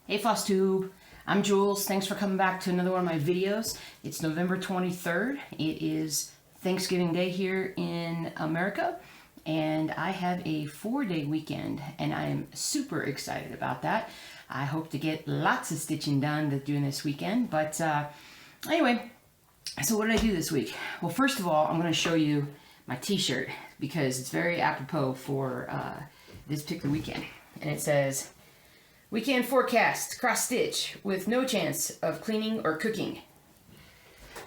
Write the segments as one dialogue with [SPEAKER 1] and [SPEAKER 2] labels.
[SPEAKER 1] Hey FlossTube, I'm Jules. Thanks for coming back to another one of my videos. It's November 23rd. It is Thanksgiving Day here in America, and I have a 4-day weekend, and I am super excited about that. I hope to get lots of stitching done during this weekend, but anyway, so what did I do this week? Well, first of all, I'm going to show you my t-shirt because it's very apropos for this particular weekend, and it says, "Weekend forecast, cross stitch with no chance of cleaning or cooking."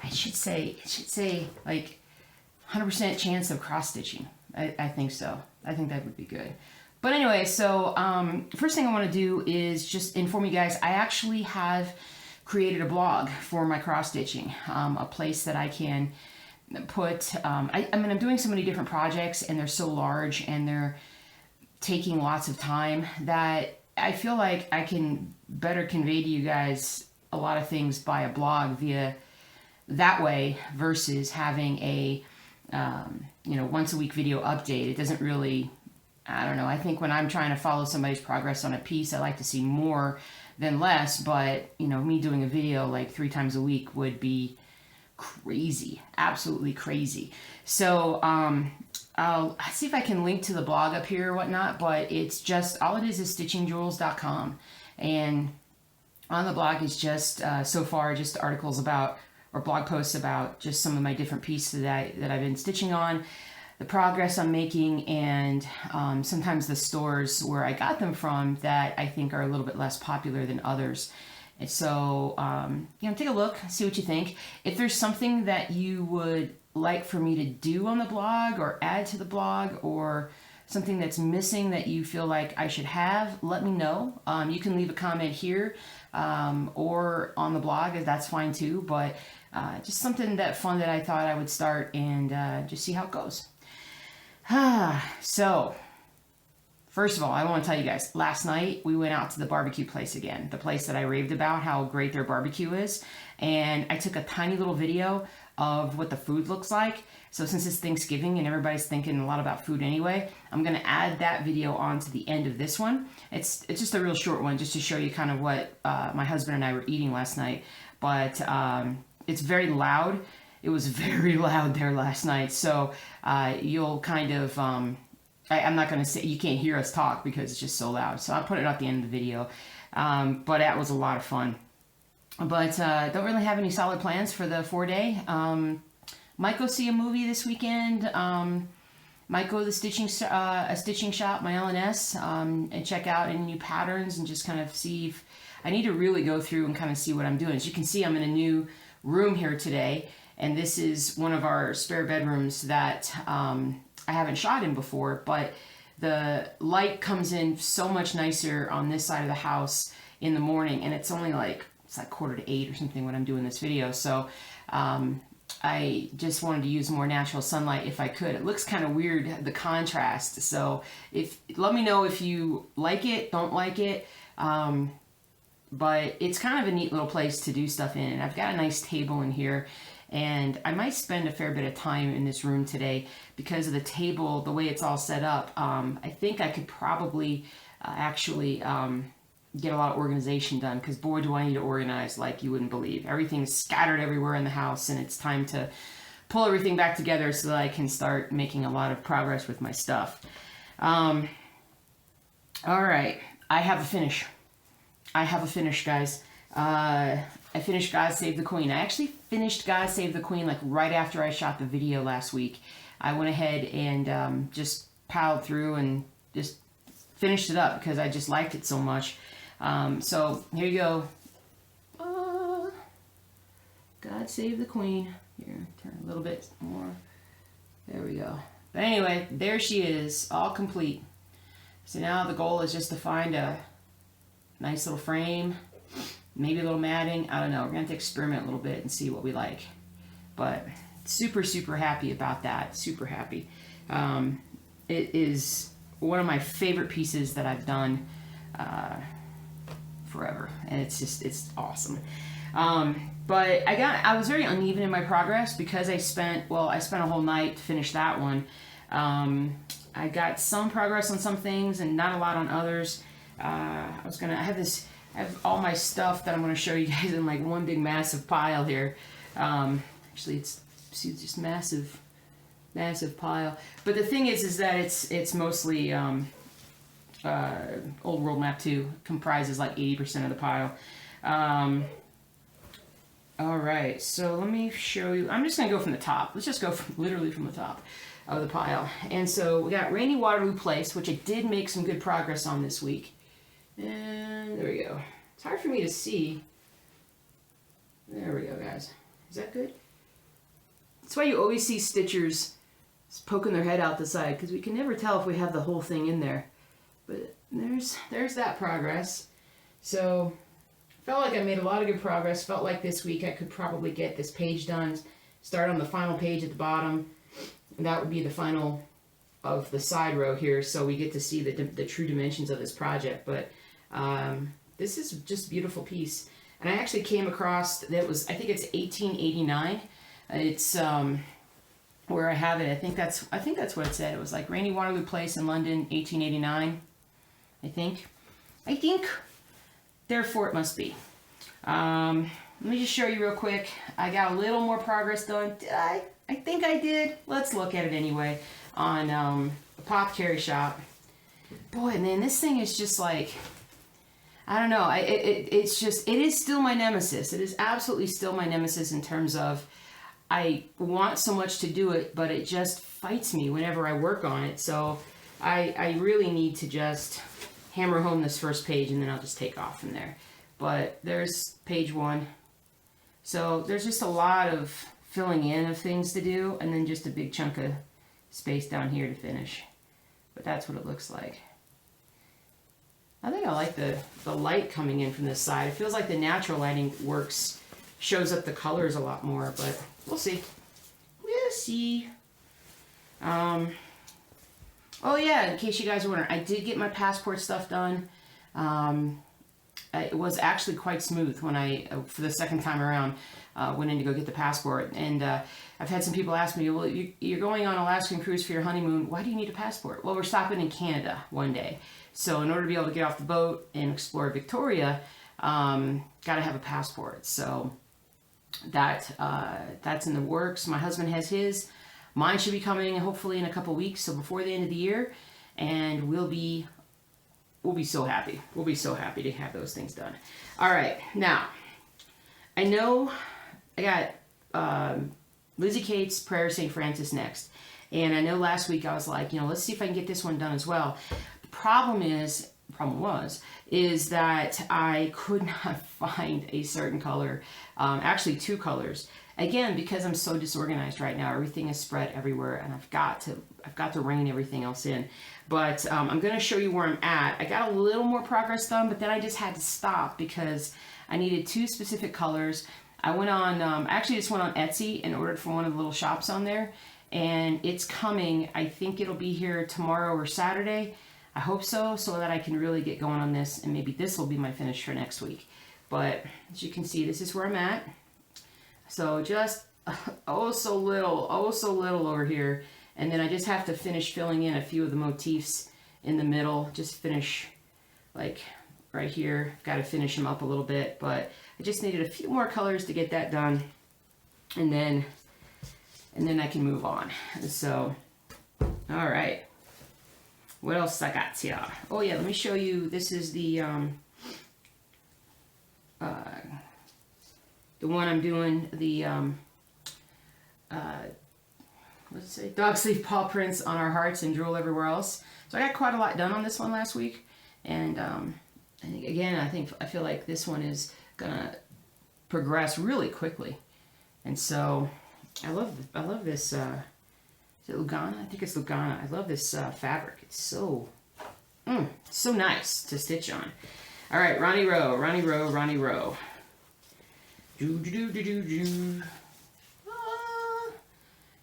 [SPEAKER 1] It should say like 100% chance of cross stitching. I think so. I think that would be good. But anyway, so first thing I want to do is just inform you guys, I actually have created a blog for my cross stitching, a place that I can put, I mean, I'm doing so many different projects and they're so large and they're taking lots of time that I feel like I can better convey to you guys a lot of things by a blog via that way versus having a, once a week video update. It doesn't really, I don't know. I think when I'm trying to follow somebody's progress on a piece, I like to see more than less, but me doing a video like 3 times a week would be crazy, absolutely crazy. So, I'll see if I can link to the blog up here or whatnot, but it's just, all it is stitchingjules.com. And on the blog is just, so far, just articles about, or blog posts about just some of my different pieces that I've been stitching on, the progress I'm making, and sometimes the stores where I got them from that I think are a little bit less popular than others. And so, take a look, see what you think. If there's something that you would like for me to do on the blog or add to the blog, or something that's missing that you feel like I should have, let me know. You can leave a comment here or on the blog, that's fine too, but just something fun that I thought I would start and just see how it goes. So, first of all, I want to tell you guys, last night we went out to the barbecue place again, the place that I raved about, how great their barbecue is, and I took a tiny little video of what the food looks like. So since it's Thanksgiving and everybody's thinking a lot about food anyway, I'm going to add that video on to the end of this one. It's just a real short one just to show you kind of what my husband and I were eating last night. But it's very loud. It was very loud there last night. So you'll kind of, I'm not going to say, you can't hear us talk because it's just so loud. So I'll put it at the end of the video. But that was a lot of fun. But don't really have any solid plans for the 4-day. Might go see a movie this weekend. Might go to the stitching shop, my LNS, and check out any new patterns and just kind of see if I need to really go through and kind of see what I'm doing. As you can see, I'm in a new room here today, and this is one of our spare bedrooms that I haven't shot in before, but the light comes in so much nicer on this side of the house in the morning, and it's only like, it's like 7:45 or something when I'm doing this video. So I just wanted to use more natural sunlight if I could. It looks kind of weird, the contrast. So let me know if you like it, don't like it. But it's kind of a neat little place to do stuff in. I've got a nice table in here, and I might spend a fair bit of time in this room today because of the table, the way it's all set up. I think I could probably actually get a lot of organization done, because boy do I need to organize like you wouldn't believe. Everything's scattered everywhere in the house, and it's time to pull everything back together so that I can start making a lot of progress with my stuff. All right, I have a finish. Guys. I finished God Save the Queen. I actually finished God Save the Queen like right after I shot the video last week. I went ahead and just piled through and just finished it up because I just liked it so much. So here you go. God Save the Queen. Here, turn a little bit more. There we go. But anyway, there she is, all complete. So now the goal is just to find a nice little frame, maybe a little matting. I don't know. We're going to experiment a little bit and see what we like. But super, super happy about that. Super happy. It is one of my favorite pieces that I've done forever, and it's awesome. But I was very uneven in my progress because I spent a whole night to finish that one. I got some progress on some things and not a lot on others. I have have all my stuff that I'm going to show you guys in like one big massive pile here. Actually, see, it's just massive pile. But the thing is that it's mostly Old World Map 2 comprises like 80% of the pile. All right, so let me show you. I'm just going to go from the top. Let's just go literally from the top of the pile. And so we got Rainy Waterloo Place, which I did make some good progress on this week. And there we go. It's hard for me to see. There we go, guys. Is that good? That's why you always see stitchers poking their head out the side, because we can never tell if we have the whole thing in there. But there's that progress. So felt like I made a lot of good progress. Felt like this week I could probably get this page done, start on the final page at the bottom, and that would be the final of the side row here, so we get to see the true dimensions of this project. But this is just a beautiful piece. And I actually came across that was, I think it's 1889. It's where I have it. I think that's what it said. It was like Rainy Waterloo Place in London, 1889. I think. Therefore, it must be. Let me just show you real quick. I got a little more progress done. Did I? I think I did. Let's look at it anyway on Apothecary Shop. Boy, man, this thing is just like, I don't know. It is still my nemesis. It is absolutely still my nemesis in terms of I want so much to do it, but it just fights me whenever I work on it. So I really need to just hammer home this first page, and then I'll just take off from there. But there's page 1. So there's just a lot of filling in of things to do, and then just a big chunk of space down here to finish. But that's what it looks like. I think I like the light coming in from this side. It feels like the natural lighting shows up the colors a lot more, but we'll see. We'll see. Oh yeah, in case you guys are wondering, I did get my passport stuff done. It was actually quite smooth when I, for the second time around, went in to go get the passport. And I've had some people ask me, well, you're going on Alaskan cruise for your honeymoon. Why do you need a passport? Well, we're stopping in Canada one day. So in order to be able to get off the boat and explore Victoria, got to have a passport. So that's in the works. My husband has his. Mine should be coming hopefully in a couple weeks, so before the end of the year, and we'll be so happy. We'll be so happy to have those things done. All right, now I know I got Lizzie Kate's Prayer of St. Francis next, and I know last week I was like, let's see if I can get this one done as well. The problem was that I could not find a certain color, actually 2 colors. Again, because I'm so disorganized right now, everything is spread everywhere, and I've got to rein everything else in. But I'm going to show you where I'm at. I got a little more progress done, but then I just had to stop because I needed 2 specific colors. I went on, actually just went on Etsy and ordered from one of the little shops on there, and it's coming. I think it'll be here tomorrow or Saturday. I hope so that I can really get going on this, and maybe this will be my finish for next week. But as you can see, this is where I'm at. So just oh so little over here, and then I just have to finish filling in a few of the motifs in the middle. Just finish like right here. I've got to finish them up a little bit, but I just needed a few more colors to get that done, and then I can move on. So all right, what else I got here? Oh yeah, let me show you. This is the one I'm doing, the let's say dog sleeve paw prints on our hearts and drool everywhere else. So I got quite a lot done on this one last week, and I feel like this one is gonna progress really quickly. And so I love this. Is it Lugana? I think it's Lugana. I love this fabric. It's so nice to stitch on. All right, Ronnie Row.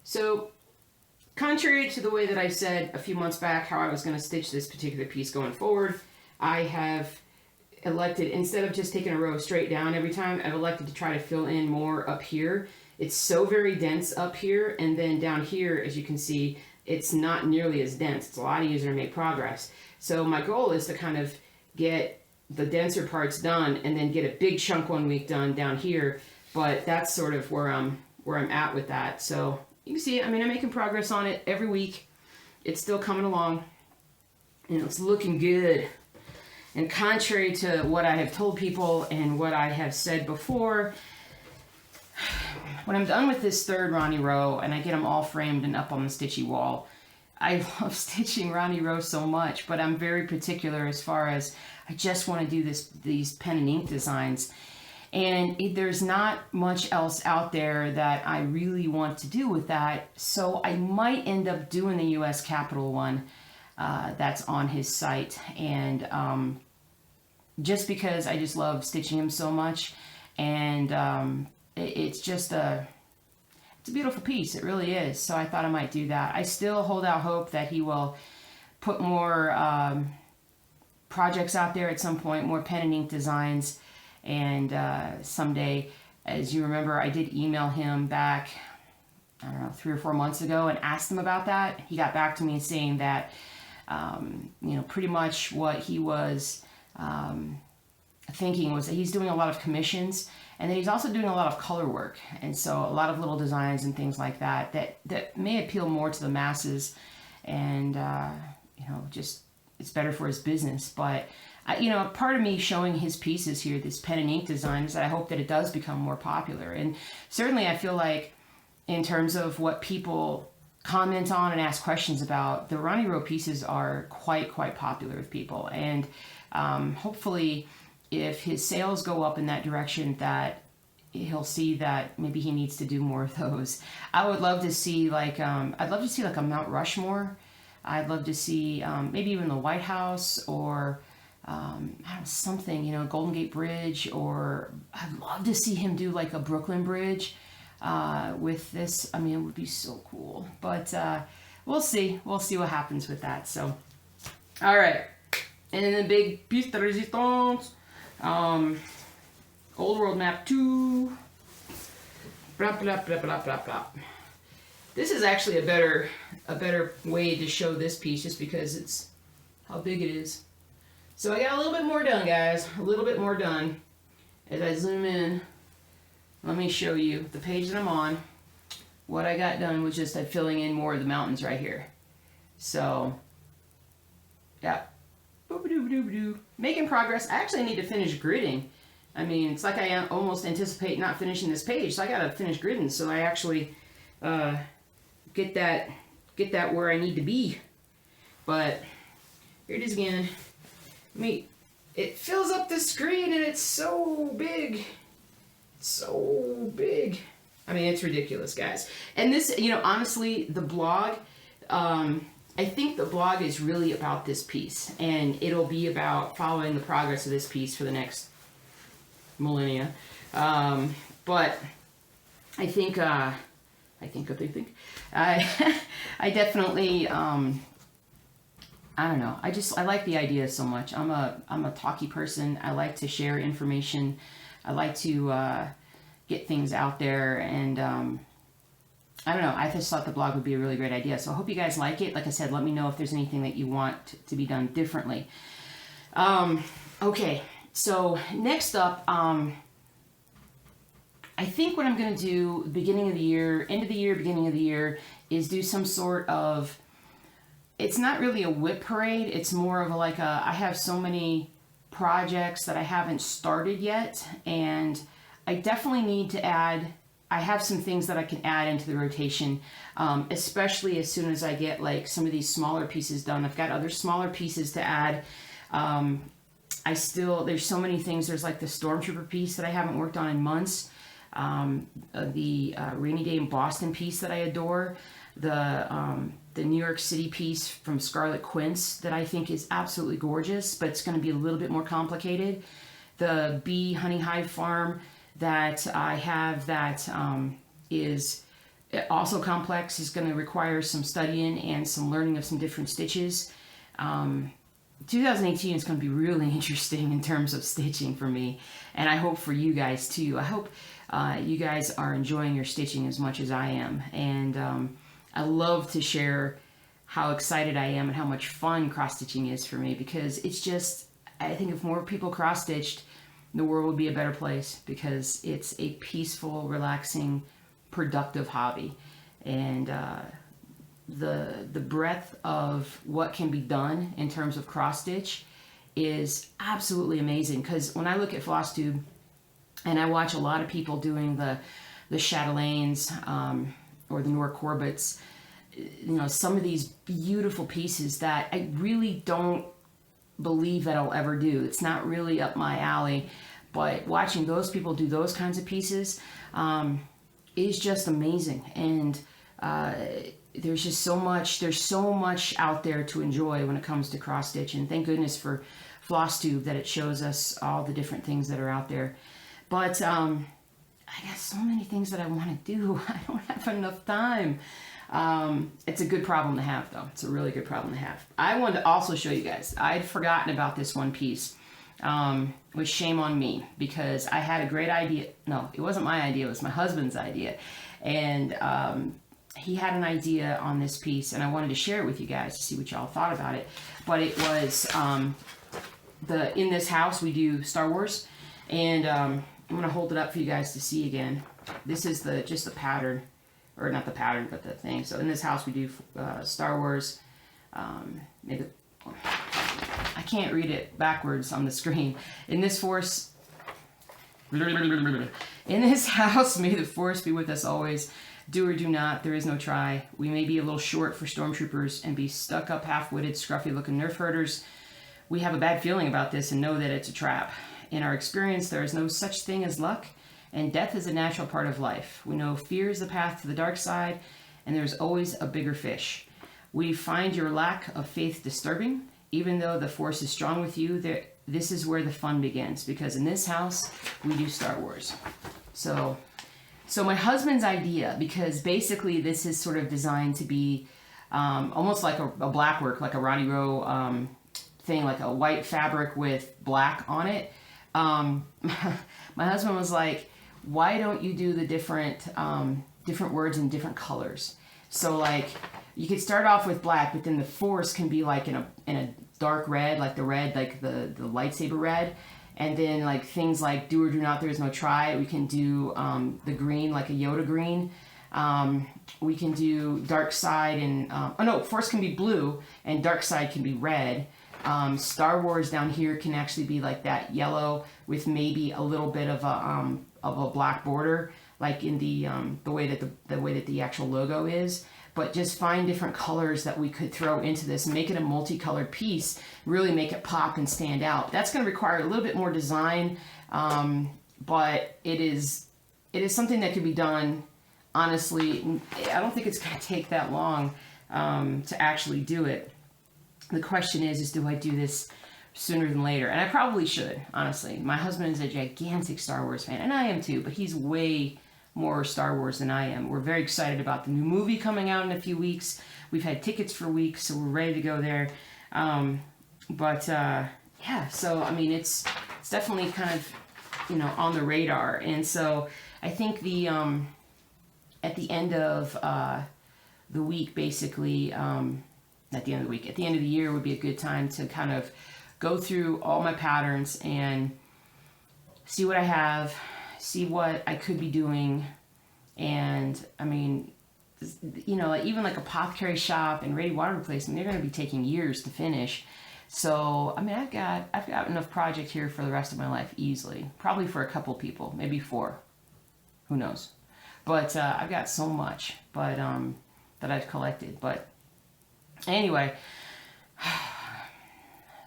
[SPEAKER 1] So, contrary to the way that I said a few months back how I was going to stitch this particular piece going forward, I have elected, instead of just taking a row straight down every time, I've elected to try to fill in more up here. It's so very dense up here, and then down here, as you can see, it's not nearly as dense. It's a lot easier to make progress. So my goal is to kind of get the denser parts done and then get a big chunk one week done down here. But that's sort of where I'm at with that. So you can see, I mean, I'm making progress on it every week. It's still coming along, and it's looking good. And contrary to what I have told people and what I have said before, when I'm done with this third Ronnie Row and I get them all framed and up on the stitchy wall, I love stitching Ronnie Row so much, but I'm very particular as far as I just want to do these pen and ink designs. And there's not much else out there that I really want to do with that, so I might end up doing the U.S. Capitol one that's on his site. And just because I just love stitching him so much, and it's just it's a beautiful piece. It really is. So I thought I might do that. I still hold out hope that he will put more projects out there at some point, more pen and ink designs. And someday, as you remember, I did email him back, I don't know, 3 or 4 months ago and asked him about that. He got back to me saying that, you know, pretty much what he was thinking was that he's doing a lot of commissions, and then he's also doing a lot of color work. And so a lot of little designs and things like that that may appeal more to the masses, and, you know, just it's better for his business. But you know, part of me showing his pieces here, this pen and ink design, is that I hope that it does become more popular. And certainly I feel like in terms of what people comment on and ask questions about, the Ronnie Row pieces are quite popular with people. And hopefully if his sales go up in that direction, that he'll see that maybe he needs to do more of those. I would love to see like, I'd love to see like a Mount Rushmore. I'd love to see maybe even the White House, or I don't know, something, you know, Golden Gate Bridge, or I'd love to see him do like a Brooklyn Bridge with this. I mean, it would be so cool. But we'll see. We'll see what happens with that. So, all right. And then the big piece de resistance, Old World Map 2. Blah, blah, blah, blah, blah, blah. This is actually a better way to show this piece, just because it's how big it is. So I got a little bit more done, guys. A little bit more done. As I zoom in, let me show you the page that I'm on. What I got done was just filling in more of the mountains right here. So, yeah. Boop-a-doo-ba-doo-ba-doo. Making progress. I actually need to finish gridding. I mean, it's like I almost anticipate not finishing this page, so I gotta finish gridding so I actually get that where I need to be. But here it is again. It fills up the screen, and it's so big. So big. I mean, it's ridiculous, guys. And this, you know, honestly, the blog, I think the blog is really about this piece, and it'll be about following the progress of this piece for the next millennia. But I think I definitely, I don't know. I like the idea so much. I'm a talky person. I like to share information. I like to get things out there, and I don't know. I just thought the blog would be a really great idea. So I hope you guys like it. Like I said, let me know if there's anything that you want to be done differently. Okay. So next up, I think what I'm going to do beginning of the year, end of the year, beginning of the year, is do some sort of, it's not really a WIP parade. It's more of I have so many projects that I haven't started yet, and I definitely need to add, I have some things that I can add into the rotation, especially as soon as I get like some of these smaller pieces done. I've got other smaller pieces to add. There's so many things. There's like the Stormtrooper piece that I haven't worked on in months. The Rainy Day in Boston piece that I adore. The New York City piece from Scarlet Quince that I think is absolutely gorgeous, but it's going to be a little bit more complicated. The Bee Honey Hive Farm that I have that is also complex, is going to require some studying and some learning of some different stitches. 2018 is going to be really interesting in terms of stitching for me, and I hope for you guys too. I hope you guys are enjoying your stitching as much as I am, and I love to share how excited I am and how much fun cross-stitching is for me, because it's just, I think if more people cross-stitched, the world would be a better place, because it's a peaceful, relaxing, productive hobby. And the breadth of what can be done in terms of cross-stitch is absolutely amazing. Because when I look at FlossTube, and I watch a lot of people doing the chatelaines or the Noir Corbets, you know, some of these beautiful pieces that I really don't believe that I'll ever do. It's not really up my alley, but watching those people do those kinds of pieces is just amazing. And there's just so much out there to enjoy when it comes to cross stitch. And thank goodness for FlossTube that it shows us all the different things that are out there. But I got so many things that I want to do. I don't have enough time. It's a good problem to have, though. It's a really good problem to have. I wanted to also show you guys, I'd forgotten about this one piece, which shame on me, because I had a great idea. No, it wasn't my idea, it was my husband's idea. And he had an idea on this piece, and I wanted to share it with you guys to see what y'all thought about it. But it was, in this house we do Star Wars, and I'm going to hold it up for you guys to see again. This is just the pattern. Or not the pattern, but the thing. So in this house we do Star Wars. I can't read it backwards on the screen. In this house, may the force be with us always. Do or do not, there is no try. We may be a little short for stormtroopers and be stuck up, half-witted, scruffy-looking nerf herders. We have a bad feeling about this and know that it's a trap. In our experience, there is no such thing as luck, and death is a natural part of life. We know fear is the path to the dark side, and there's always a bigger fish. We find your lack of faith disturbing. Even though the force is strong with you, this is where the fun begins, because in this house, we do Star Wars. So my husband's idea, because basically this is sort of designed to be almost like a black work, like a Ronnie Row thing, like a white fabric with black on it. My husband was like, why don't you do the different words in different colors? So like you could start off with black, but then the force can be like in a dark red, like the red, like the lightsaber red. And then like things like do or do not, there is no try. We can do the green, like a Yoda green. We can do dark side and force can be blue and dark side can be red. Star Wars down here can actually be like that yellow with maybe a little bit of a black border, like in the way that the actual logo is. But just find different colors that we could throw into this and make it a multicolored piece, really make it pop and stand out. That's going to require a little bit more design, but it is something that can be done. Honestly, I don't think it's going to take that long to actually do it. The question is do I do this sooner than later? And I probably should, honestly. My husband is a gigantic Star Wars fan, and I am too, but he's way more Star Wars than I am. We're very excited about the new movie coming out in a few weeks. We've had tickets for weeks, so we're ready to go there. Yeah, so I mean, it's definitely kind of, you know, on the radar. And so I think at the end of the week, basically, at the end of the year would be a good time to kind of go through all my patterns and see what I have, see what I could be doing. And I mean, you know, even like apothecary shop and ready water replacement, they're going to be taking years to finish. So I mean, I've got enough project here for the rest of my life easily, probably for a couple people, maybe 4, who knows. But I've got so much, but that I've collected. But anyway,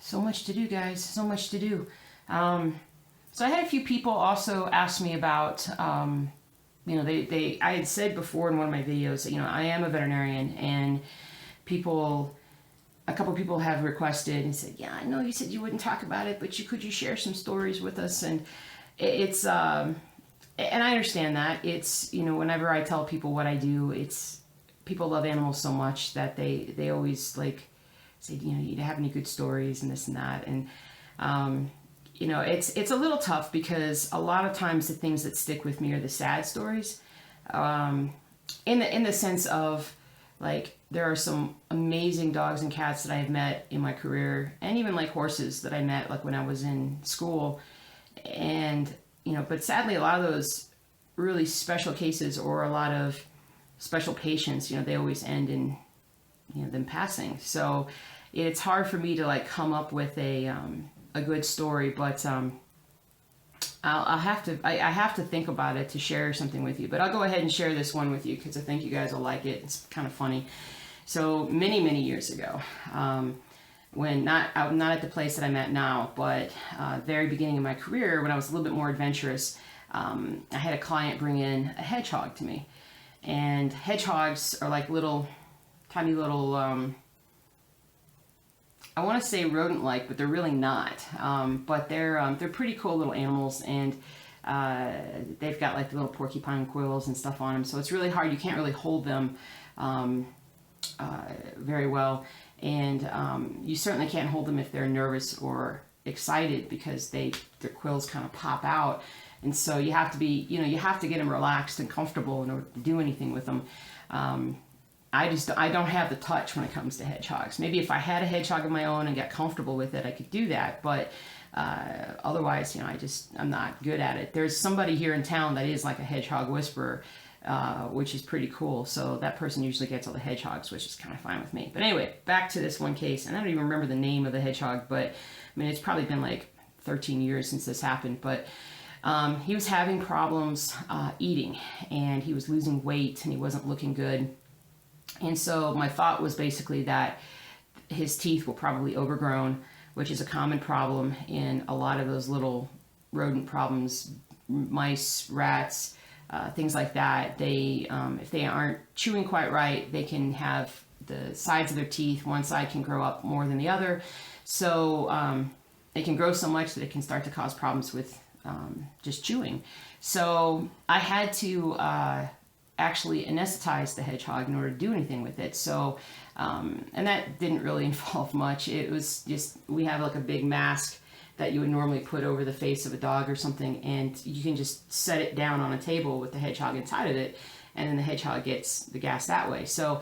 [SPEAKER 1] so much to do, guys, so much to do. So I had a few people also ask me about, you know, I had said before in one of my videos that, you know, I am a veterinarian, and a couple people have requested and said, yeah, I know you said you wouldn't talk about it, but could you share some stories with us? And it's, and I understand that. It's, you know, whenever I tell people what I do, it's, people love animals so much that they always like say, you know, you have any good stories and this and that. And, you know, it's a little tough because a lot of times the things that stick with me are the sad stories, in the sense of Like, there are some amazing dogs and cats that I have met in my career, and even like horses that I met like when I was in school. And, you know, but sadly, a lot of those really special cases or a lot of special patients, you know, they always end in, you know, them passing. So it's hard for me to like come up with a good story, but I have to think about it to share something with you. But I'll go ahead and share this one with you because I think you guys will like it. It's kind of funny. So many years ago, when not at the place that I'm at now, but very beginning of my career, when I was a little bit more adventurous, I had a client bring in a hedgehog to me, and hedgehogs are like tiny little. I want to say rodent-like, but they're really not. But they're pretty cool little animals, and they've got like the little porcupine quills and stuff on them. So it's really hard. You can't really hold them very well, and you certainly can't hold them if they're nervous or excited because their quills kind of pop out. And so you have to be, you know, you have to get them relaxed and comfortable in order to do anything with them. I don't have the touch when it comes to hedgehogs. Maybe if I had a hedgehog of my own and got comfortable with it, I could do that. But otherwise, you know, I'm not good at it. There's somebody here in town that is like a hedgehog whisperer, which is pretty cool. So that person usually gets all the hedgehogs, which is kind of fine with me. But anyway, back to this one case. And I don't even remember the name of the hedgehog, but I mean, it's probably been like 13 years since this happened. But he was having problems eating, and he was losing weight, and he wasn't looking good. And so my thought was basically that his teeth were probably overgrown, which is a common problem in a lot of those little rodent problems, mice, rats, things like that. They, if they aren't chewing quite right, they can have the sides of their teeth, one side can grow up more than the other. So they can grow so much that it can start to cause problems with just chewing. So I had to actually anesthetize the hedgehog in order to do anything with it. So, and that didn't really involve much. It was just, we have like a big mask that you would normally put over the face of a dog or something, and you can just set it down on a table with the hedgehog inside of it, and then the hedgehog gets the gas that way. So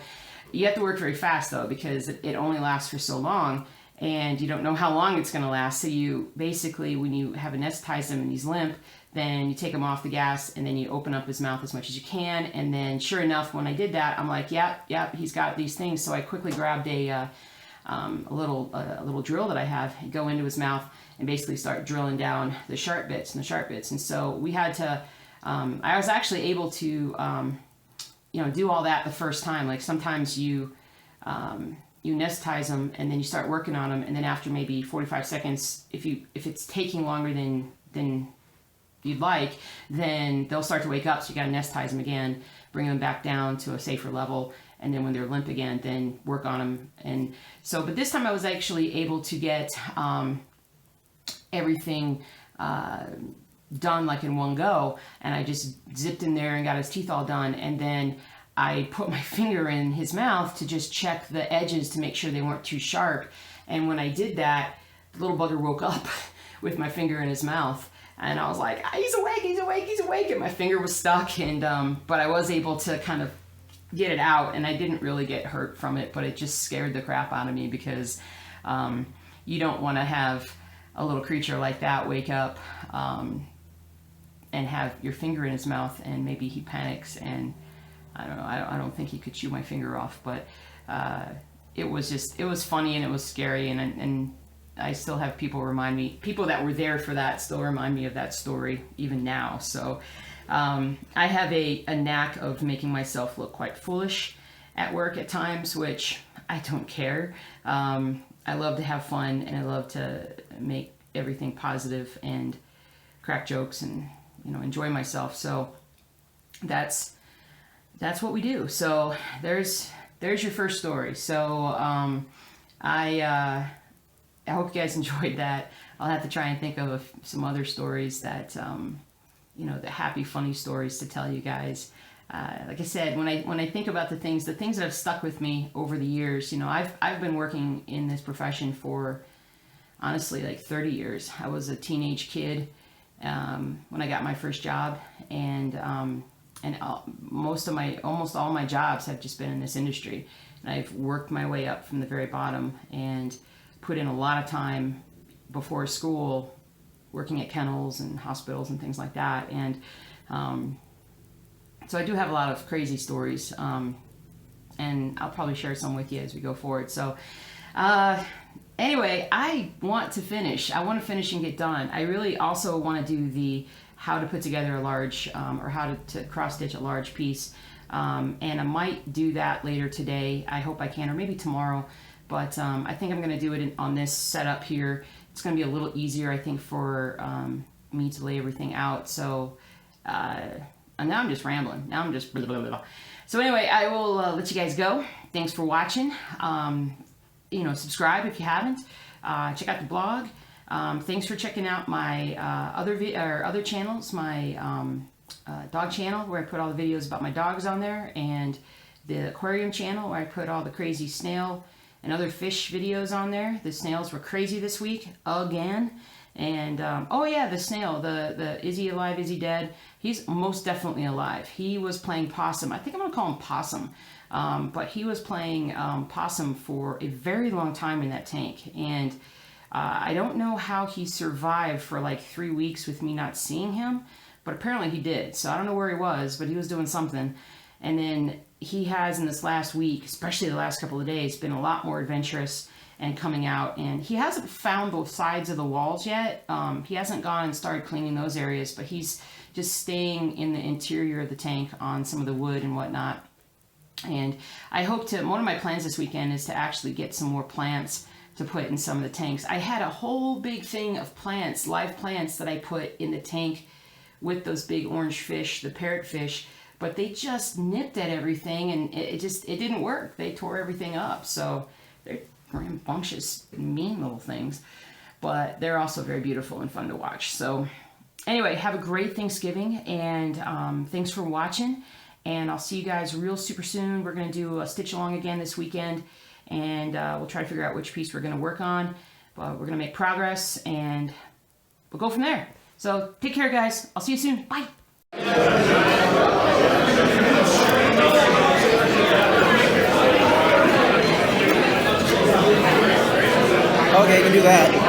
[SPEAKER 1] you have to work very fast though, because it only lasts for so long, and you don't know how long it's going to last. So you basically, when you have anesthetized him and he's limp, then you take him off the gas, and then you open up his mouth as much as you can. And then sure enough, when I did that, I'm like, yep, he's got these things. So I quickly grabbed a little drill that I have, and go into his mouth and basically start drilling down the sharp bits. And so we had to, I was actually able to, you know, do all that the first time. Like sometimes you anesthetize them and then you start working on them, and then after maybe 45 seconds, if it's taking longer than you'd like, then they'll start to wake up. So you got to anesthetize them again, bring them back down to a safer level, and then when they're limp again, then work on them. And so, but this time I was actually able to get everything done like in one go, and I just zipped in there and got his teeth all done, and then I put my finger in his mouth to just check the edges to make sure they weren't too sharp. And when I did that, the little bugger woke up with my finger in his mouth. And I was like, he's awake, and my finger was stuck, and but I was able to kind of get it out, and I didn't really get hurt from it, but it just scared the crap out of me, because you don't want to have a little creature like that wake up and have your finger in his mouth, and maybe he panics, and I don't know, I don't think he could chew my finger off, but it was funny, and it was scary, and I still have people that were there for that still remind me of that story even now. So I have a knack of making myself look quite foolish at work at times, which I don't care. I love to have fun, and I love to make everything positive and crack jokes and, you know, enjoy myself. So that's what we do. So there's your first story. So I hope you guys enjoyed that. I'll have to try and think of some other stories that, you know, the happy, funny stories to tell you guys. Like I said, when I think about the things that have stuck with me over the years, you know, I've been working in this profession for, honestly, like 30 years. I was a teenage kid when I got my first job, and and almost all my jobs have just been in this industry. And I've worked my way up from the very bottom and put in a lot of time before school working at kennels and hospitals and things like that. And so I do have a lot of crazy stories, and I'll probably share some with you as we go forward. So anyway, I want to finish. I want to finish and get done. I really also want to do the how to put together a large, or how to cross stitch a large piece. And I might do that later today. I hope I can, or maybe tomorrow. But I think I'm going to do it on this setup here. It's going to be a little easier, I think, for me to lay everything out. So and now I'm just rambling. Now I'm just blah, blah, blah, blah. So anyway, I will let you guys go. Thanks for watching. You know, subscribe if you haven't. Check out the blog. Thanks for checking out my other channels. My dog channel, where I put all the videos about my dogs on there, and the Aquarium Channel, where I put all the crazy snail and other fish videos on there. The snails were crazy this week again. And oh yeah, the snail, the is he alive, is he dead? He's most definitely alive. He was playing possum. I think I'm gonna call him Possum. But he was playing possum for a very long time in that tank. And I don't know how he survived for like 3 weeks with me not seeing him, but apparently he did. So I don't know where he was, but he was doing something. And then he has, in this last week, especially the last couple of days, been a lot more adventurous and coming out. And he hasn't found both sides of the walls yet. He hasn't gone and started cleaning those areas, but he's just staying in the interior of the tank on some of the wood and whatnot. And I hope to, one of my plans this weekend is to actually get some more plants to put in some of the tanks. I had a whole big thing of plants, live plants, that I put in the tank with those big orange fish, the parrotfish, but they just nipped at everything, and it didn't work. They tore everything up. So they're rambunctious, mean little things, but they're also very beautiful and fun to watch. So anyway, have a great Thanksgiving, and thanks for watching, and I'll see you guys real super soon. We're going to do a stitch along again this weekend, and we'll try to figure out which piece we're going to work on, but we're going to make progress, and we'll go from there. So take care, guys. I'll see you soon. Bye.
[SPEAKER 2] Okay, you can do that.